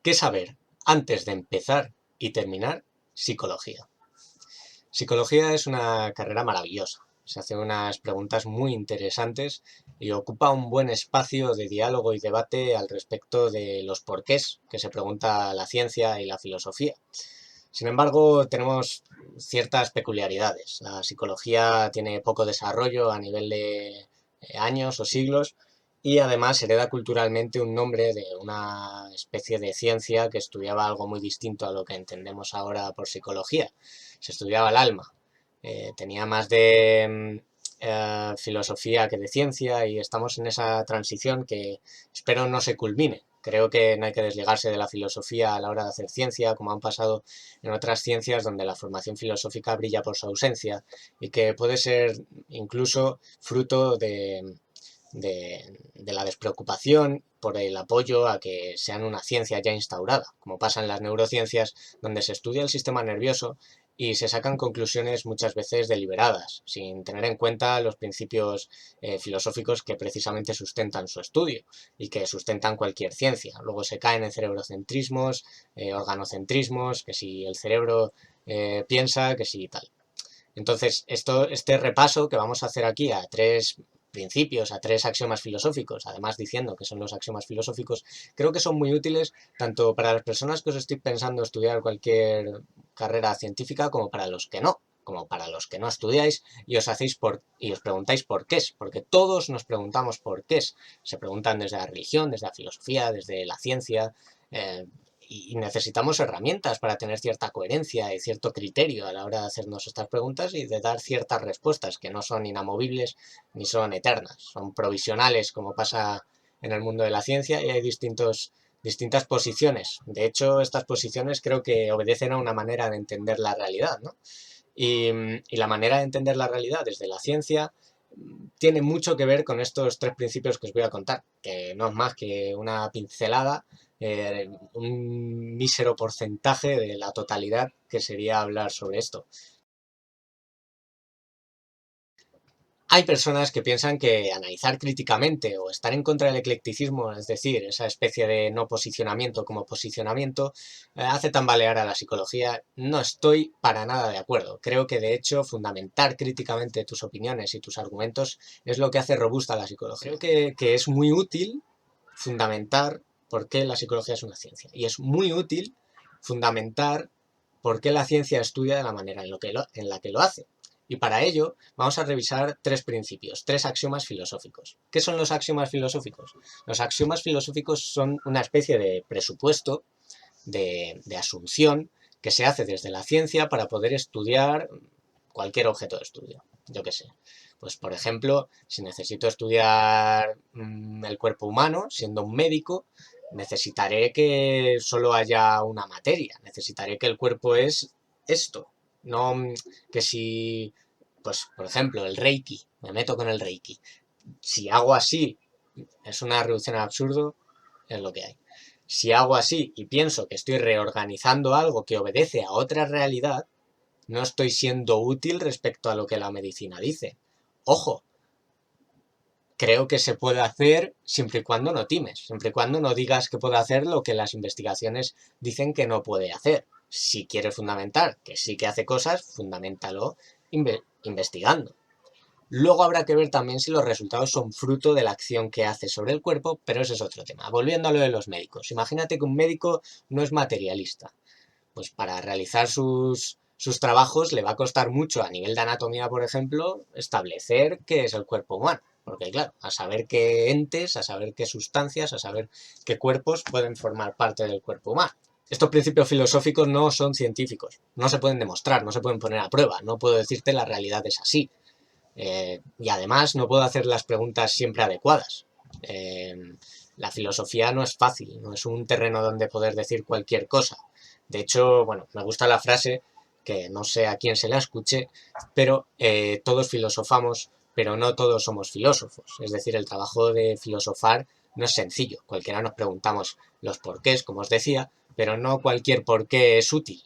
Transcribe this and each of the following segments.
¿Qué saber antes de empezar y terminar psicología? Psicología es una carrera maravillosa. Se hacen unas preguntas muy interesantes y ocupa un buen espacio de diálogo y debate al respecto de los porqués que se pregunta la ciencia y la filosofía. Sin embargo, tenemos ciertas peculiaridades. La psicología tiene poco desarrollo a nivel de años o siglos y además hereda culturalmente un nombre de una especie de ciencia que estudiaba algo muy distinto a lo que entendemos ahora por psicología. Se estudiaba el alma. Tenía más de filosofía que de ciencia y estamos en esa transición que espero no se culmine. Creo que no hay que desligarse de la filosofía a la hora de hacer ciencia, como han pasado en otras ciencias donde la formación filosófica brilla por su ausencia y que puede ser incluso fruto de la despreocupación por el apoyo a que sean una ciencia ya instaurada, como pasa en las neurociencias, donde se estudia el sistema nervioso y se sacan conclusiones muchas veces deliberadas, sin tener en cuenta los principios filosóficos que precisamente sustentan su estudio y que sustentan cualquier ciencia. Luego se caen en cerebrocentrismos, organocentrismos, que si el cerebro piensa, que si tal. Entonces, este repaso que vamos a hacer aquí a tres principios, a tres axiomas filosóficos, además diciendo que son los axiomas filosóficos, creo que son muy útiles tanto para las personas que os estoy pensando estudiar cualquier carrera científica como para los que no, como para los que no estudiáis y os preguntáis por qué es, porque todos nos preguntamos por qué es. Se preguntan desde la religión, desde la filosofía, desde la ciencia, y necesitamos herramientas para tener cierta coherencia y cierto criterio a la hora de hacernos estas preguntas y de dar ciertas respuestas que no son inamovibles ni son eternas, son provisionales como pasa en el mundo de la ciencia y hay distintas posiciones. De hecho, estas posiciones creo que obedecen a una manera de entender la realidad, ¿no? Y la manera de entender la realidad desde la ciencia tiene mucho que ver con estos tres principios que os voy a contar, que no es más que una pincelada, un mísero porcentaje de la totalidad que sería hablar sobre esto. Hay personas que piensan que analizar críticamente o estar en contra del eclecticismo, es decir, esa especie de no posicionamiento como posicionamiento, hace tambalear a la psicología. No estoy para nada de acuerdo. Creo que de hecho fundamentar críticamente tus opiniones y tus argumentos es lo que hace robusta la psicología. Creo que es muy útil fundamentar por qué la psicología es una ciencia. Y es muy útil fundamentar por qué la ciencia estudia de la manera en la que lo hace. Y para ello vamos a revisar tres principios, tres axiomas filosóficos. ¿Qué son los axiomas filosóficos? Los axiomas filosóficos son una especie de presupuesto, de asunción, que se hace desde la ciencia para poder estudiar cualquier objeto de estudio. Yo qué sé. Pues, por ejemplo, si necesito estudiar el cuerpo humano, siendo un médico, necesitaré que solo haya una materia. Necesitaré que el cuerpo es esto. No que si, pues, por ejemplo, el Reiki, me meto con el Reiki. Si hago así, es una reducción al absurdo, es lo que hay. Si hago así y pienso que estoy reorganizando algo que obedece a otra realidad, no estoy siendo útil respecto a lo que la medicina dice. Ojo, creo que se puede hacer siempre y cuando no times, siempre y cuando no digas que puede hacer lo que las investigaciones dicen que no puede hacer. Si quieres fundamentar que sí que hace cosas, fundamentalo investigando. Luego habrá que ver también si los resultados son fruto de la acción que hace sobre el cuerpo, pero ese es otro tema. Volviendo a lo de los médicos. Imagínate que un médico no es materialista. Pues para realizar sus trabajos le va a costar mucho a nivel de anatomía, por ejemplo, establecer qué es el cuerpo humano. Porque claro, a saber qué entes, a saber qué sustancias, a saber qué cuerpos pueden formar parte del cuerpo humano. Estos principios filosóficos no son científicos, no se pueden demostrar, no se pueden poner a prueba, no puedo decirte la realidad es así. Y además no puedo hacer las preguntas siempre adecuadas. Eh, la filosofía no es fácil, no es un terreno donde poder decir cualquier cosa. De hecho, bueno, me gusta la frase, que no sé a quién se la escuché, pero todos filosofamos, pero no todos somos filósofos. Es decir, el trabajo de filosofar no es sencillo. Cualquiera nos preguntamos los porqués, como os decía, pero no cualquier porqué es útil.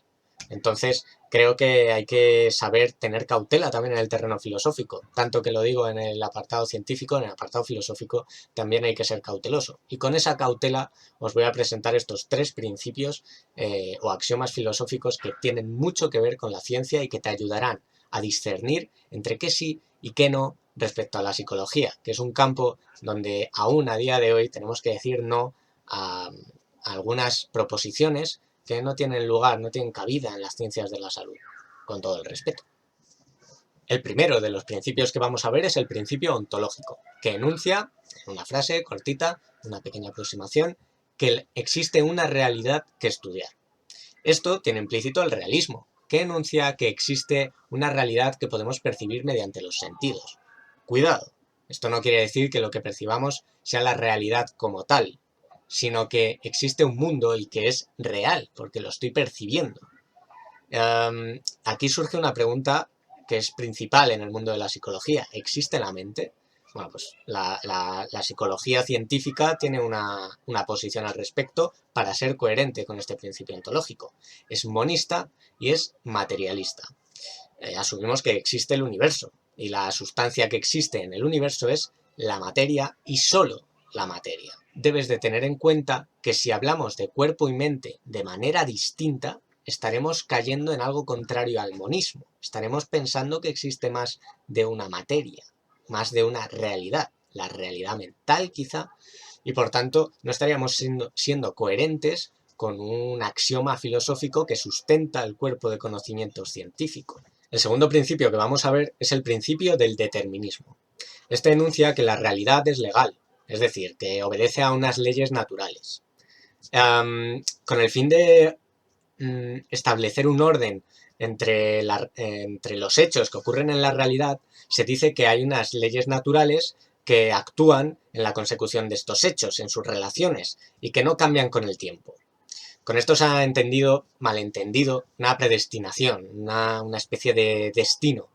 Entonces, creo que hay que saber tener cautela también en el terreno filosófico. Tanto que lo digo en el apartado científico, en el apartado filosófico también hay que ser cauteloso. Y con esa cautela os voy a presentar estos tres principios o axiomas filosóficos que tienen mucho que ver con la ciencia y que te ayudarán a discernir entre qué sí y qué no respecto a la psicología, que es un campo donde aún a día de hoy tenemos que decir no a algunas proposiciones que no tienen lugar, no tienen cabida en las ciencias de la salud, con todo el respeto. El primero de los principios que vamos a ver es el principio ontológico, que enuncia, en una frase cortita, una pequeña aproximación, que existe una realidad que estudiar. Esto tiene implícito el realismo, que enuncia que existe una realidad que podemos percibir mediante los sentidos. Cuidado, esto no quiere decir que lo que percibamos sea la realidad como tal, sino que existe un mundo y que es real, porque lo estoy percibiendo. Aquí surge una pregunta que es principal en el mundo de la psicología. ¿Existe la mente? Bueno, pues la psicología científica tiene una posición al respecto para ser coherente con este principio ontológico. Es monista y es materialista. Asumimos que existe el universo y la sustancia que existe en el universo es la materia y solo la materia. Debes de tener en cuenta que si hablamos de cuerpo y mente de manera distinta, estaremos cayendo en algo contrario al monismo. Estaremos pensando que existe más de una materia, más de una realidad, la realidad mental quizá, y por tanto no estaríamos siendo coherentes con un axioma filosófico que sustenta el cuerpo de conocimientos científicos. El segundo principio que vamos a ver es el principio del determinismo. Este enuncia que la realidad es legal, es decir, que obedece a unas leyes naturales. Con el fin de establecer un orden entre los hechos que ocurren en la realidad, se dice que hay unas leyes naturales que actúan en la consecución de estos hechos, en sus relaciones, y que no cambian con el tiempo. Con esto se ha malentendido, una predestinación, una especie de destino.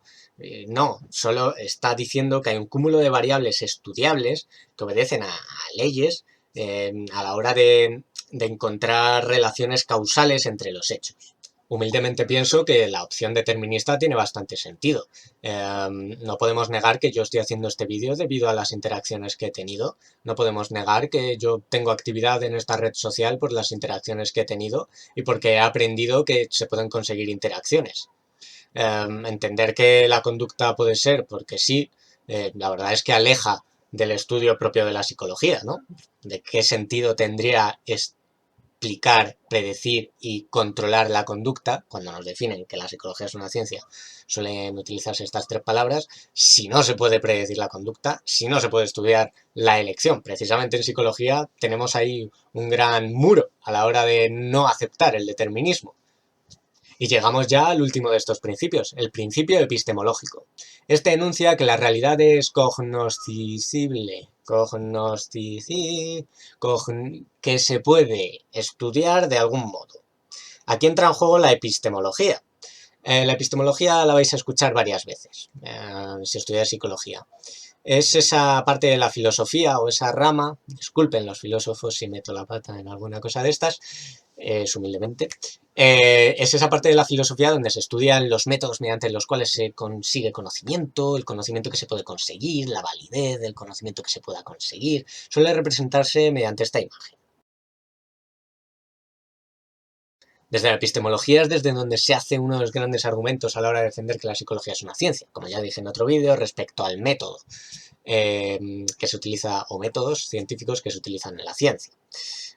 No, solo está diciendo que hay un cúmulo de variables estudiables que obedecen a leyes a la hora de encontrar relaciones causales entre los hechos. Humildemente pienso que la opción determinista tiene bastante sentido. No podemos negar que yo estoy haciendo este vídeo debido a las interacciones que he tenido. No podemos negar que yo tengo actividad en esta red social por las interacciones que he tenido y porque he aprendido que se pueden conseguir interacciones. Entender que la conducta puede ser porque sí, la verdad es que aleja del estudio propio de la psicología, ¿no? ¿De qué sentido tendría explicar, predecir y controlar la conducta, cuando nos definen que la psicología es una ciencia, suelen utilizarse estas tres palabras, si no se puede predecir la conducta, si no se puede estudiar la elección? Precisamente en psicología tenemos ahí un gran muro a la hora de no aceptar el determinismo. Y llegamos ya al último de estos principios, el principio epistemológico. Este enuncia que la realidad es que se puede estudiar de algún modo. Aquí entra en juego la epistemología. La epistemología la vais a escuchar varias veces, si estudiáis psicología. Es esa parte de la filosofía o esa rama, disculpen los filósofos si meto la pata en alguna cosa de estas, humildemente, es esa parte de la filosofía donde se estudian los métodos mediante los cuales se consigue conocimiento, el conocimiento que se puede conseguir, la validez del conocimiento que se pueda conseguir, suele representarse mediante esta imagen. Desde la epistemología es desde donde se hace uno de los grandes argumentos a la hora de defender que la psicología es una ciencia, como ya dije en otro vídeo, respecto al método que se utiliza, o métodos científicos que se utilizan en la ciencia.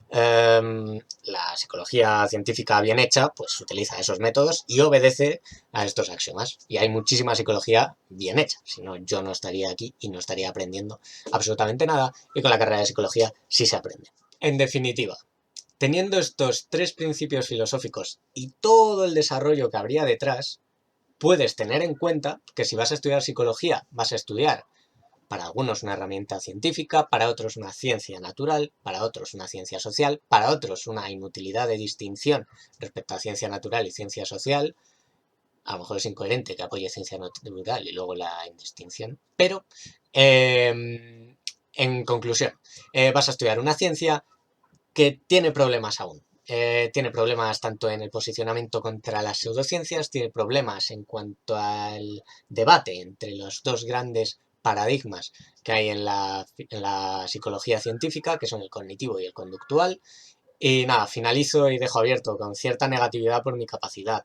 La psicología científica bien hecha, pues utiliza esos métodos y obedece a estos axiomas. Y hay muchísima psicología bien hecha, si no yo no estaría aquí y no estaría aprendiendo absolutamente nada, y con la carrera de psicología sí se aprende. En definitiva, teniendo estos tres principios filosóficos y todo el desarrollo que habría detrás, puedes tener en cuenta que si vas a estudiar psicología, vas a estudiar para algunos una herramienta científica, para otros una ciencia natural, para otros una ciencia social, para otros una inutilidad de distinción respecto a ciencia natural y ciencia social. A lo mejor es incoherente que apoye ciencia natural y luego la indistinción, pero en conclusión, vas a estudiar una ciencia que tiene problemas aún. tiene problemas tanto en el posicionamiento contra las pseudociencias, tiene problemas en cuanto al debate entre los dos grandes paradigmas que hay en la psicología científica, que son el cognitivo y el conductual. Y nada, finalizo y dejo abierto con cierta negatividad por mi capacidad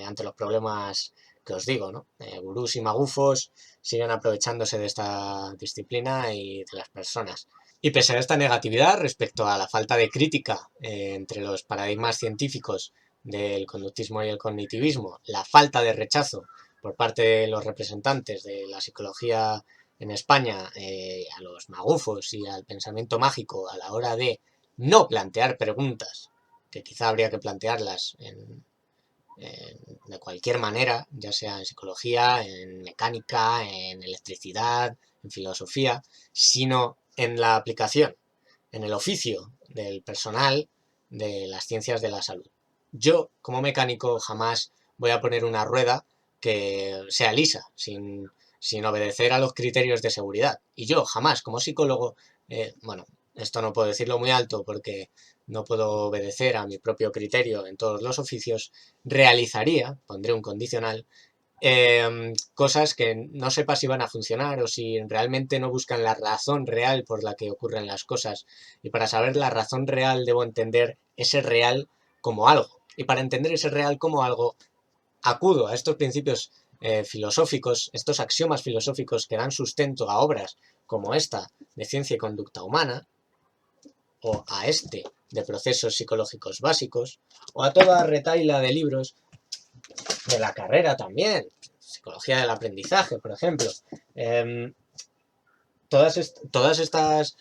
ante los problemas que os digo, ¿no? Gurús y magufos siguen aprovechándose de esta disciplina y de las personas. Y pese a esta negatividad respecto a la falta de crítica entre los paradigmas científicos del conductismo y el cognitivismo, la falta de rechazo por parte de los representantes de la psicología en España a los magufos y al pensamiento mágico a la hora de no plantear preguntas, que quizá habría que plantearlas de cualquier manera, ya sea en psicología, en mecánica, en electricidad, en filosofía, sino en la aplicación, en el oficio del personal de las ciencias de la salud. Yo, como mecánico, jamás voy a poner una rueda que sea lisa, sin obedecer a los criterios de seguridad. Y yo jamás, como psicólogo, bueno, esto no puedo decirlo muy alto porque no puedo obedecer a mi propio criterio en todos los oficios, realizaría, pondré un condicional, cosas que no sepa si van a funcionar o si realmente no buscan la razón real por la que ocurren las cosas. Y para saber la razón real debo entender ese real como algo. Y para entender ese real como algo, acudo a estos principios filosóficos, estos axiomas filosóficos que dan sustento a obras como esta de ciencia y conducta humana, o a este de procesos psicológicos básicos, o a toda retahíla de libros de la carrera también, psicología del aprendizaje, por ejemplo. Todas estas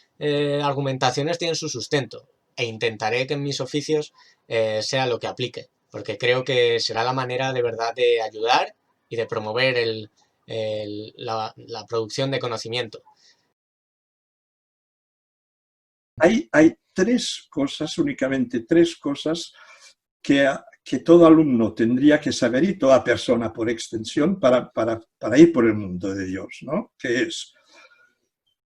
argumentaciones tienen su sustento e intentaré que en mis oficios sea lo que aplique, porque creo que será la manera de verdad de ayudar y de promover la producción de conocimiento. Hay tres cosas, únicamente tres cosas que todo alumno tendría que saber y toda persona por extensión para ir por el mundo de Dios, ¿no? Que es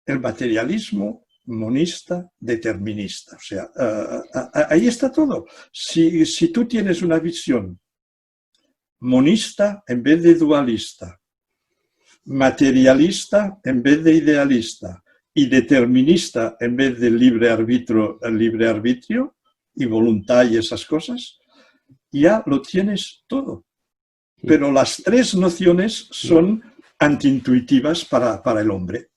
el materialismo monista determinista. O sea, ahí está todo. Si tú tienes una visión monista en vez de dualista, materialista en vez de idealista y determinista en vez de libre arbitrio y voluntad y esas cosas, ya lo tienes todo. Pero las tres nociones son antiintuitivas para el hombre,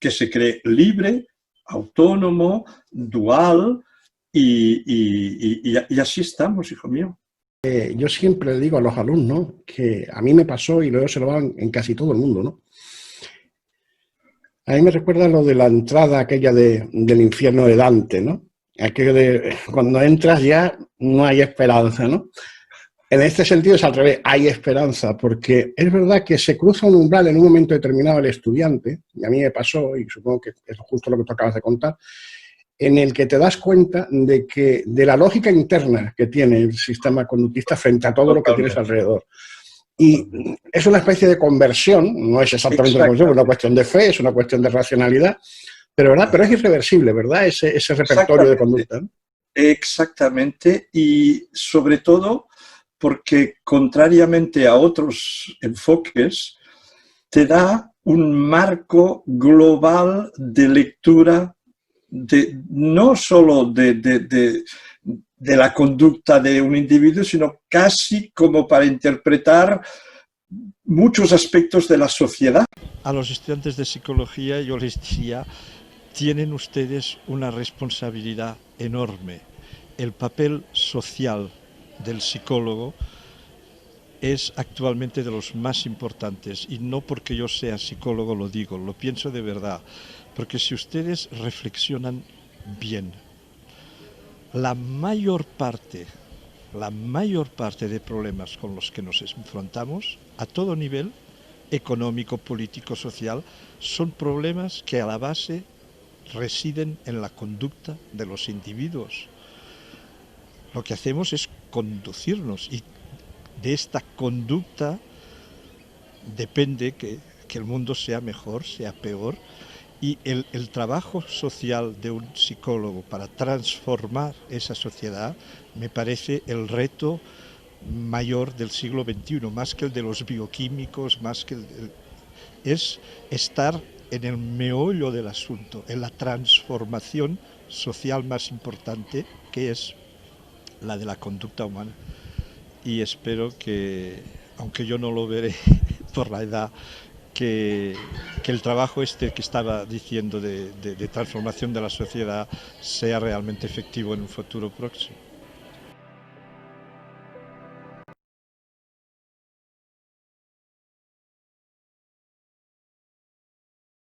que se cree libre, autónomo, dual, y así estamos, hijo mío. Yo siempre le digo a los alumnos que a mí me pasó y lo he observado en casi todo el mundo, ¿no? A mí me recuerda lo de la entrada aquella del infierno de Dante, ¿no? Aquello de cuando entras ya no hay esperanza, ¿no? En este sentido es al revés, hay esperanza, porque es verdad que se cruza un umbral en un momento determinado el estudiante, y a mí me pasó, y supongo que es justo lo que tú acabas de contar, en el que te das cuenta de la lógica interna que tiene el sistema conductista frente a todo lo que tienes alrededor. Y es una especie de conversión, no es exactamente una conversión, es una cuestión de fe, es una cuestión de racionalidad, pero es irreversible, ¿verdad? Ese repertorio de conducta, ¿no? Exactamente, y sobre todo porque contrariamente a otros enfoques, te da un marco global de lectura no solo de la conducta de un individuo, sino casi como para interpretar muchos aspectos de la sociedad. A los estudiantes de psicología yo les diría, tienen ustedes una responsabilidad enorme. El papel social del psicólogo es actualmente de los más importantes, y no porque yo sea psicólogo lo digo, lo pienso de verdad, porque si ustedes reflexionan bien, la mayor parte de problemas con los que nos enfrentamos a todo nivel, económico, político, social, son problemas que a la base residen en la conducta de los individuos. Lo que hacemos es conducirnos, y de esta conducta depende que el mundo sea mejor, sea peor, Y el trabajo social de un psicólogo para transformar esa sociedad me parece el reto mayor del siglo XXI, más que el de los bioquímicos, más que es estar en el meollo del asunto, en la transformación social más importante, que es la de la conducta humana. Y espero que, aunque yo no lo veré por la edad, que el trabajo este que estaba diciendo de transformación de la sociedad sea realmente efectivo en un futuro próximo.